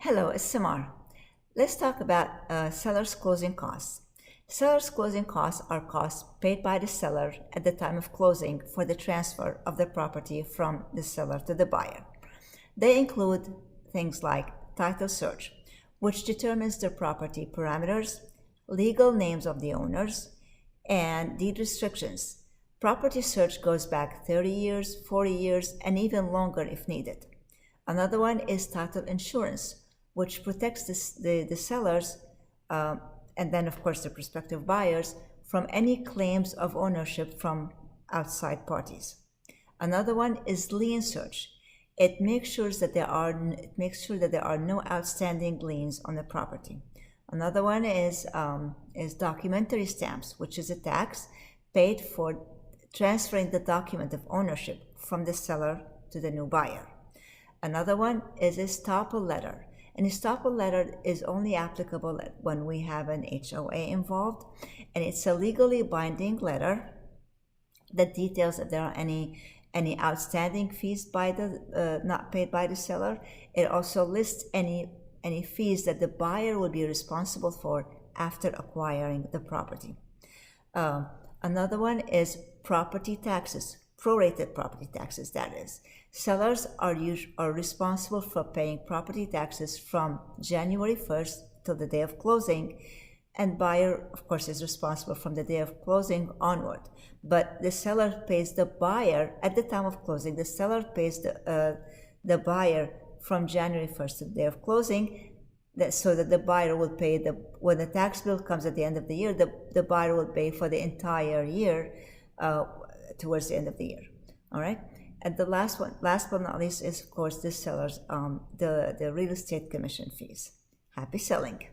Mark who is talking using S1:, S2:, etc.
S1: Hello, it's Samar. Let's talk about seller's closing costs. Seller's closing costs are costs paid by the seller at the time of closing for the transfer of the property from the seller to the buyer. They include things like title search, which determines the property parameters, legal names of the owners, and deed restrictions. Property search goes back 30 years, 40 years, and even longer if needed. Another one is title insurance, which protects the sellers and then, of course, the prospective buyers from any claims of ownership from outside parties. Another one is lien search. It makes sure that there are no outstanding liens on the property. Another one is documentary stamps, which is a tax paid for transferring the document of ownership from the seller to the new buyer. Another one is a estoppel letter. An estoppel letter is only applicable when we have an HOA involved, and it's a legally binding letter that details if there are any outstanding fees by the not paid by the seller. It also lists any fees that the buyer would be responsible for after acquiring the property. Another one is property taxes, prorated property taxes, that is. Sellers are responsible for paying property taxes from January 1st till the day of closing, and buyer, of course, is responsible from the day of closing onward. But the seller pays the buyer at the time of closing. The seller pays the buyer from January 1st to the day of closing, so that the buyer will pay when the tax bill comes at the end of the year, the buyer will pay for the entire year towards the end of the year. All right. And the last but not least, is of course the seller's the real estate commission fees. Happy selling.